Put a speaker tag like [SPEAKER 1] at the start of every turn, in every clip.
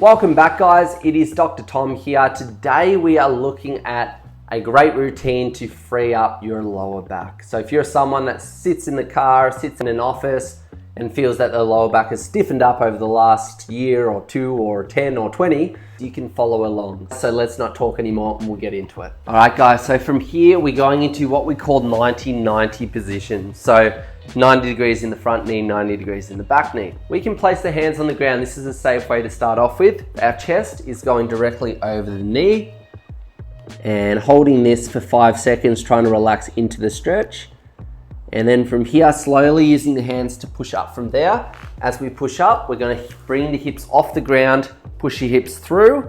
[SPEAKER 1] Welcome back, guys. It is Dr. Tom here. Today we are looking at a great routine to free up your lower back. So if you're someone that sits in the car, sits in an office and feels that the lower back has stiffened up over the last year or 2 or 10 or 20, you can follow along. So let's not talk anymore and we'll get into it. All right, guys, so from here we're going into what we call 90-90 position. So 90 degrees in the front knee, 90 degrees in the back knee. We can place the hands on the ground. This is a safe way to start off with. Our chest is going directly over the knee and holding this for 5 seconds, trying to relax into the stretch. And then from here, slowly using the hands to push up from there. As we push up, we're going to bring the hips off the ground, push your hips through,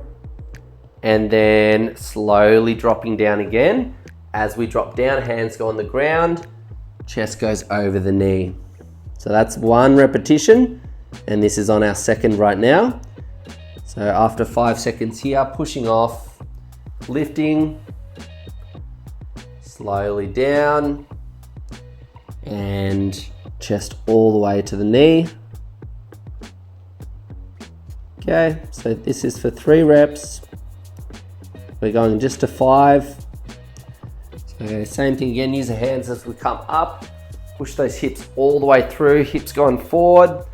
[SPEAKER 1] and then slowly dropping down again. As we drop down, hands go on the ground, chest goes over the knee. So that's 1 repetition, and this is on our second right now. So after 5 seconds here, pushing off, lifting, slowly down, and chest all the way to the knee. Okay, so this is for 3 reps. We're going just to 5. So same thing again, use the hands as we come up. Push those hips all the way through, hips going forward.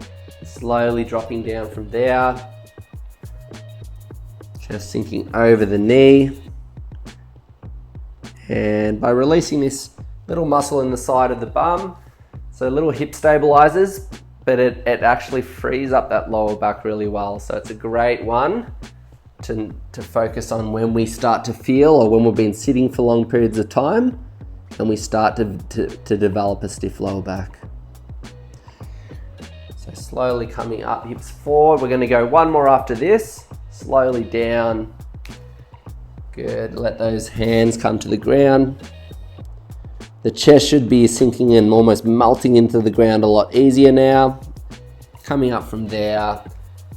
[SPEAKER 1] Slowly dropping down from there. Just sinking over the knee. And by releasing this little muscle in the side of the bum, so little hip stabilizers, but it actually frees up that lower back really well. So it's a great one to focus on when we start to feel, or when we've been sitting for long periods of time and we start to develop a stiff lower back. So slowly coming up, hips forward. We're going to go 1 more after this. Slowly down. Good. Let those hands come to the ground. The chest should be sinking and almost melting into the ground a lot easier now. Coming up from there,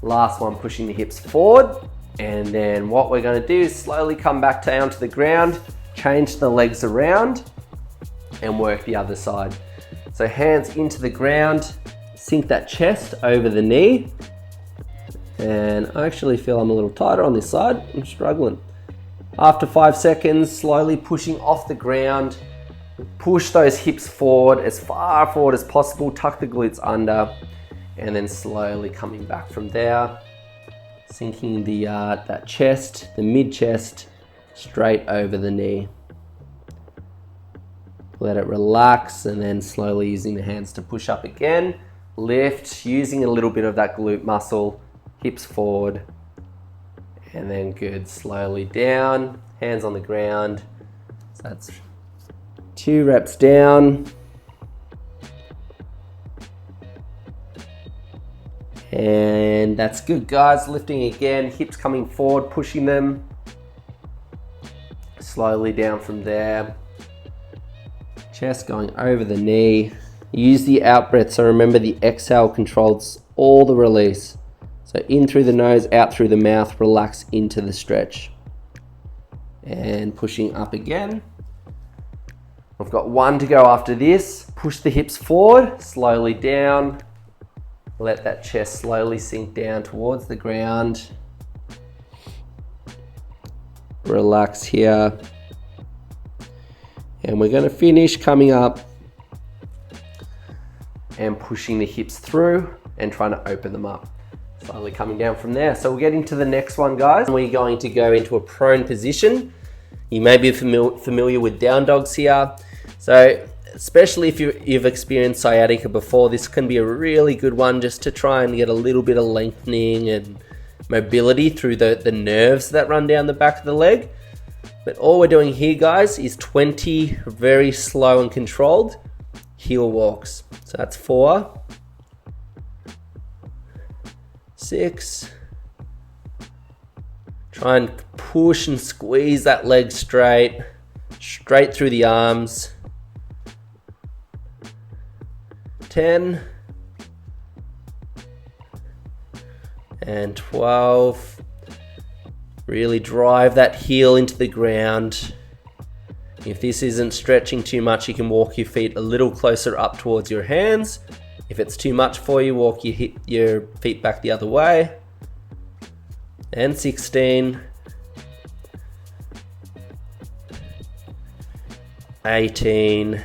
[SPEAKER 1] last one, pushing the hips forward. And then what we're going to do is slowly come back down to the ground, change the legs around and work the other side. So hands into the ground, sink that chest over the knee. And I actually feel I'm a little tighter on this side. I'm struggling. After 5 seconds, slowly pushing off the ground. Push those hips forward, as far forward as possible, tuck the glutes under, and then slowly coming back from there, sinking that chest, the mid-chest, straight over the knee. Let it relax, and then slowly using the hands to push up again, lift, using a little bit of that glute muscle, hips forward, and then good, slowly down, hands on the ground. So that's 2 reps down. And that's good, guys. Lifting again, hips coming forward, pushing them. Slowly down from there. Chest going over the knee. Use the out breath. So remember, the exhale controls all the release. So in through the nose, out through the mouth, relax into the stretch. And pushing up again. We've got 1 to go after this. Push the hips forward, slowly down. Let that chest slowly sink down towards the ground. Relax here. And we're going to finish coming up and pushing the hips through and trying to open them up. Slowly coming down from there. So we'll get into the next one, guys. We're going to go into a prone position. You may be familiar with down dogs here. So especially if you've experienced sciatica before, this can be a really good one just to try and get a little bit of lengthening and mobility through the nerves that run down the back of the leg. But all we're doing here, guys, is 20 very slow and controlled heel walks. So that's 4, 6. Try and push and squeeze that leg straight through the arms. 10 and 12. Really drive that heel into the ground. If this isn't stretching too much, you can walk your feet a little closer up towards your hands. If it's too much for you, walk your feet back the other way. and 16, 18,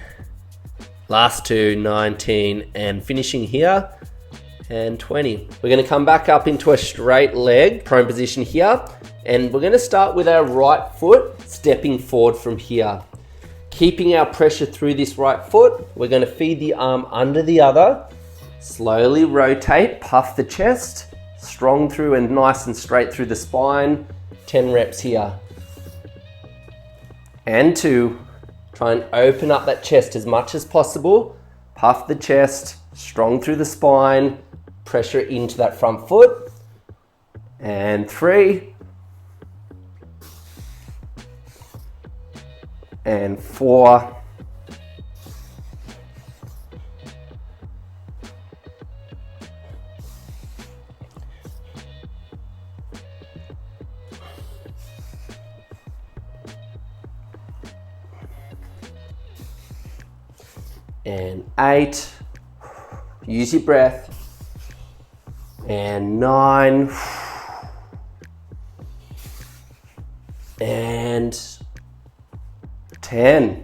[SPEAKER 1] last two, 19, and finishing here, and 20. We're going to come back up into a straight leg prone position here, and we're going to start with our right foot stepping forward from here. Keeping our pressure through this right foot, we're going to feed the arm under the other, slowly rotate, puff the chest, strong through and nice and straight through the spine. 10 reps here. And 2, try and open up that chest as much as possible, puff the chest, strong through the spine, pressure into that front foot. And 3, and 4, and 8, use your breath, and 9, and 10.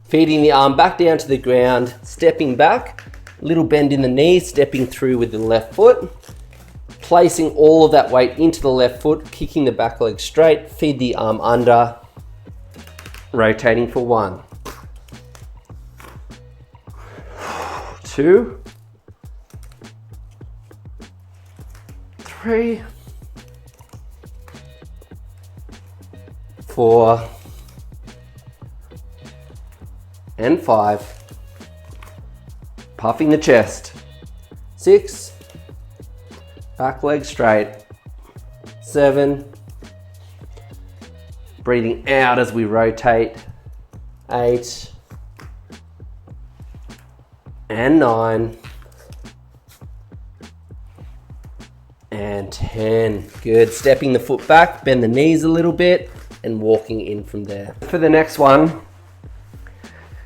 [SPEAKER 1] Feeding the arm back down to the ground, stepping back, little bend in the knee, stepping through with the left foot, placing all of that weight into the left foot, kicking the back leg straight, feed the arm under, rotating for 1, 2, 3, 4, and 5. Puffing the chest. 6, back leg straight. 7, breathing out as we rotate. 8, and 9, and 10. Good. Stepping the foot back, bend the knees a little bit, and walking in from there. For the next one,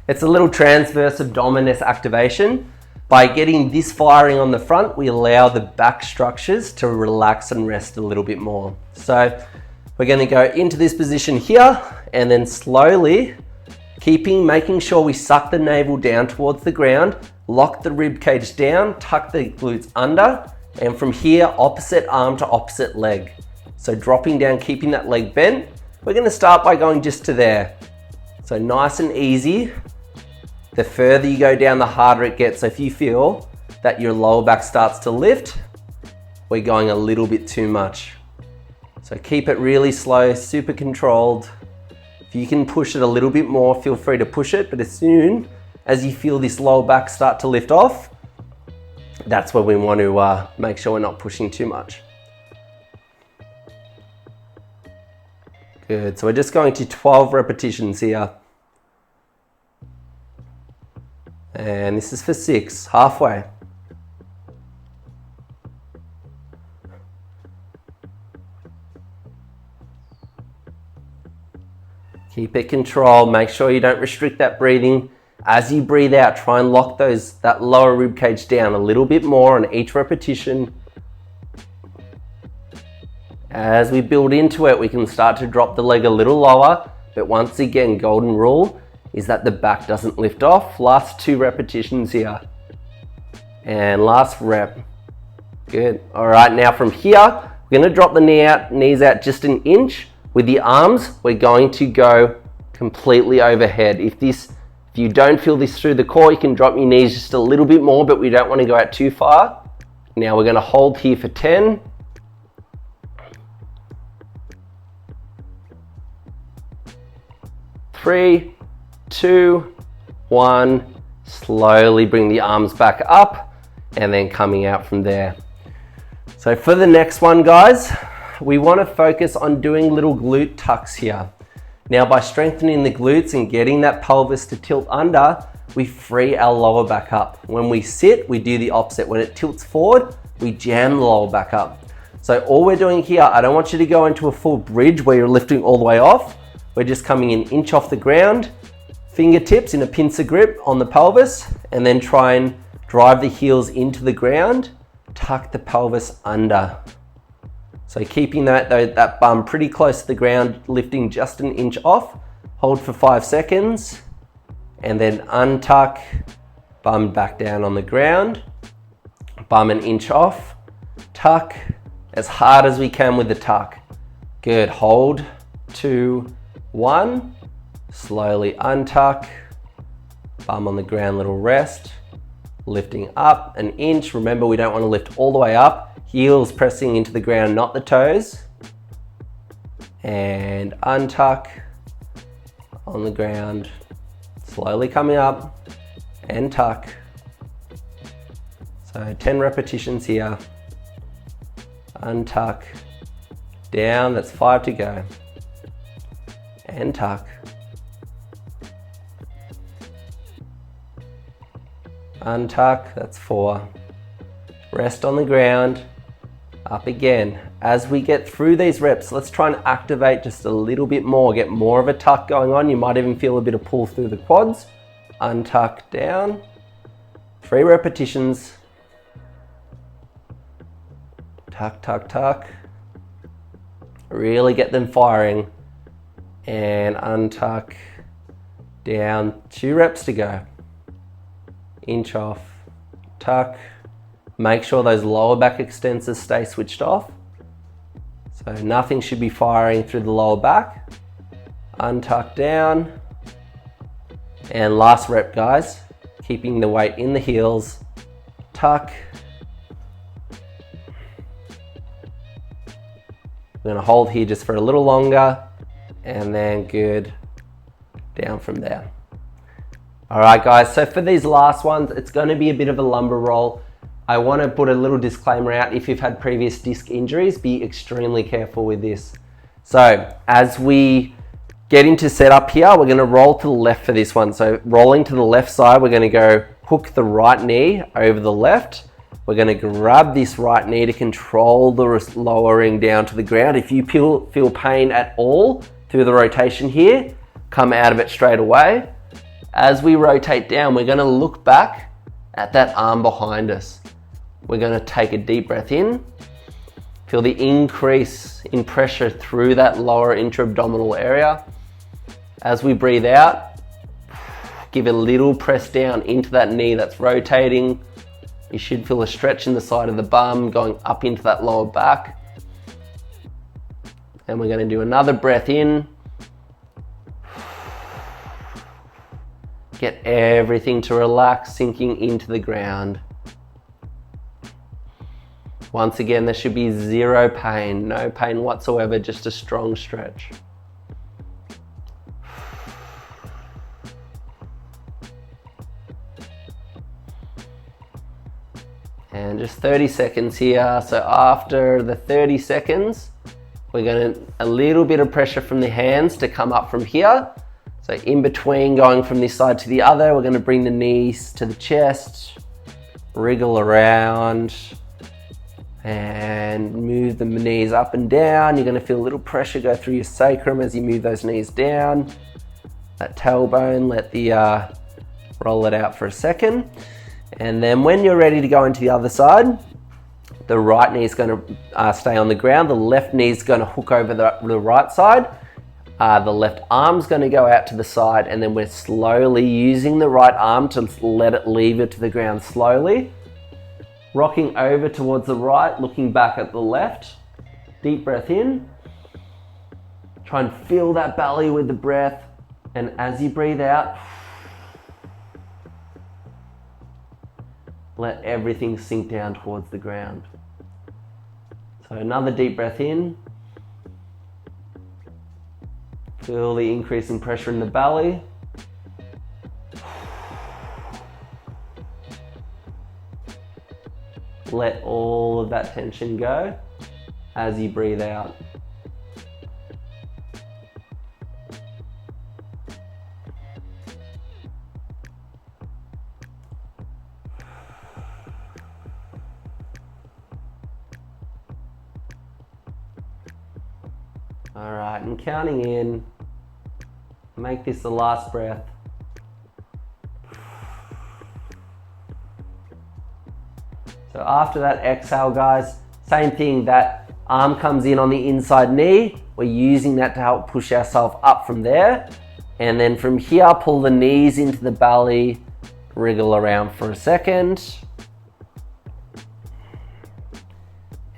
[SPEAKER 1] it's a little transverse abdominis activation. By getting this firing on the front, we allow the back structures to relax and rest a little bit more. So we're going to go into this position here, and then slowly making sure we suck the navel down towards the ground, lock the rib cage down, tuck the glutes under, and from here, opposite arm to opposite leg. So dropping down, keeping that leg bent. We're going to start by going just to there. So nice and easy. The further you go down, the harder it gets. So if you feel that your lower back starts to lift, we're going a little bit too much. So keep it really slow, super controlled. If you can push it a little bit more, feel free to push it. But as soon as you feel this lower back start to lift off, that's where we want to make sure we're not pushing too much. Good. So we're just going to 12 repetitions here. And this is for 6, halfway. Keep it controlled. Make sure you don't restrict that breathing. As you breathe out, try and lock that lower rib cage down a little bit more on each repetition. As we build into it, we can start to drop the leg a little lower. But once again, golden rule is that the back doesn't lift off. Last 2 repetitions here. And last rep. Good. All right, now from here, we're going to drop the knees out just an inch. With the arms, we're going to go completely overhead. If you don't feel this through the core, you can drop your knees just a little bit more, but we don't want to go out too far. Now we're going to hold here for 10. 3, 2, 1. Slowly bring the arms back up and then coming out from there. So for the next one, guys, we want to focus on doing little glute tucks here. Now by strengthening the glutes and getting that pelvis to tilt under, we free our lower back up. When we sit, we do the opposite. When it tilts forward, we jam the lower back up. So all we're doing here, I don't want you to go into a full bridge where you're lifting all the way off. We're just coming an inch off the ground, fingertips in a pincer grip on the pelvis, and then try and drive the heels into the ground, tuck the pelvis under. So keeping that bum pretty close to the ground, lifting just an inch off, hold for 5 seconds, and then untuck, bum back down on the ground, bum an inch off, tuck, as hard as we can with the tuck. Good, hold, 2, 1, slowly untuck, bum on the ground, little rest, lifting up an inch. Remember, we don't want to lift all the way up, heels pressing into the ground, not the toes. And untuck, on the ground, slowly coming up, and tuck. So 10 repetitions here. Untuck, down, that's 5 to go. And tuck. Untuck, that's 4. Rest on the ground, up again. As we get through these reps, let's try and activate just a little bit more, get more of a tuck going on. You might even feel a bit of pull through the quads. Untuck, down. 3 repetitions. Tuck, tuck, tuck. Really get them firing. And untuck, down. 2 reps to go. Inch off, tuck. Make sure those lower back extensors stay switched off. So nothing should be firing through the lower back. Untuck, down. And last rep, guys. Keeping the weight in the heels. Tuck. We're gonna hold here just for a little longer, and then good, down from there. All right, guys, so for these last ones, it's gonna be a bit of a lumbar roll. I wanna put a little disclaimer out. If you've had previous disc injuries, be extremely careful with this. So as we get into setup here, we're gonna roll to the left for this one. So rolling to the left side, we're gonna go hook the right knee over the left. We're gonna grab this right knee to control the lowering down to the ground. If you feel pain at all through the rotation here, come out of it straight away. As we rotate down, we're gonna look back at that arm behind us. We're gonna take a deep breath in. Feel the increase in pressure through that lower intra-abdominal area. As we breathe out, give a little press down into that knee that's rotating. You should feel a stretch in the side of the bum going up into that lower back. And we're gonna do another breath in. Get everything to relax, sinking into the ground. Once again, there should be zero pain, no pain whatsoever, just a strong stretch. And just 30 seconds here. So after the 30 seconds, we're gonna, a little bit of pressure from the hands to come up from here. So in between going from this side to the other, we're gonna bring the knees to the chest, wriggle around, and move the knees up and down. You're gonna feel a little pressure go through your sacrum as you move those knees down. That tailbone, let the, roll it out for a second. And then when you're ready to go into the other side, the right knee is going to stay on the ground. The left knee is going to hook over the right side. The left arm's going to go out to the side, and then we're slowly using the right arm to let it lever to the ground slowly. Rocking over towards the right, looking back at the left. Deep breath in. Try and fill that belly with the breath. And as you breathe out, let everything sink down towards the ground. So another deep breath in. Feel the increase in pressure in the belly. Let all of that tension go as you breathe out. All right, and counting in, make this the last breath. So after that exhale, guys, same thing, that Arm comes in on the inside knee. We're using that to help push ourselves up from there. And then from here, pull the knees into the belly, wriggle around for a second.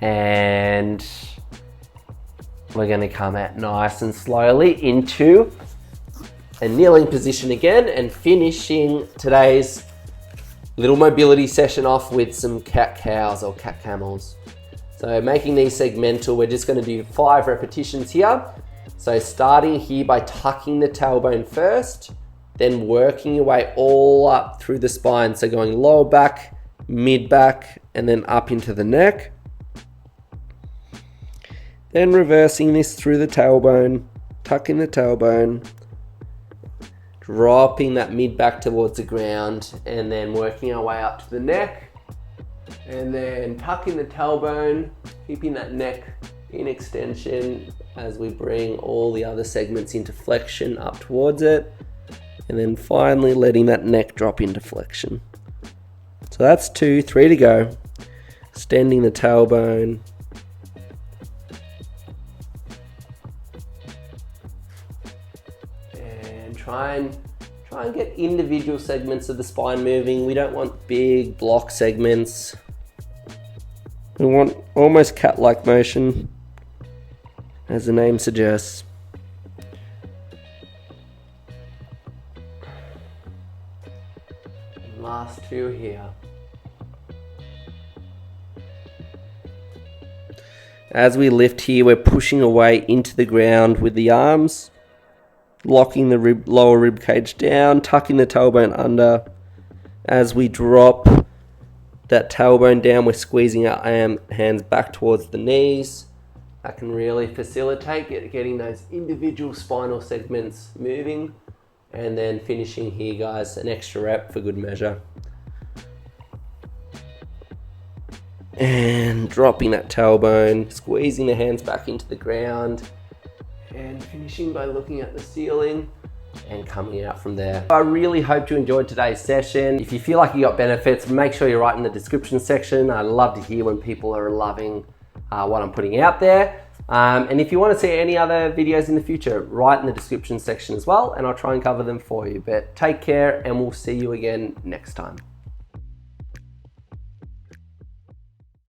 [SPEAKER 1] And we're gonna come out nice and slowly into a kneeling position again, and finishing today's little mobility session off with some cat cows or cat camels. So making these segmental, we're just gonna do 5 repetitions here. So starting here by tucking the tailbone first, then working your way all up through the spine. So going lower back, mid back, and then up into the neck. Then reversing this through the tailbone, tucking the tailbone, dropping that mid back towards the ground, and then working our way up to the neck. And then tucking the tailbone, keeping that neck in extension as we bring all the other segments into flexion up towards it. And then finally letting that neck drop into flexion. So that's 2, 3 to go. Extending the tailbone. And try and get individual segments of the spine moving. We don't want big block segments. We want almost cat-like motion, as the name suggests. And last 2 here. As we lift here, we're pushing away into the ground with the arms, locking the lower rib cage down, tucking the tailbone under. As we drop that tailbone down, we're squeezing our hands back towards the knees. That can really facilitate getting those individual spinal segments moving. And then finishing here, guys, an extra rep for good measure. And dropping that tailbone, squeezing the hands back into the ground, and finishing by looking at the ceiling and coming out from there. I really hope you enjoyed today's session. If you feel like you got benefits, make sure you write in the description section. I love to hear when people are loving what I'm putting out there. And if you want to see any other videos in the future, write in the description section as well, and I'll try and cover them for you. But take care, and we'll see you again next time.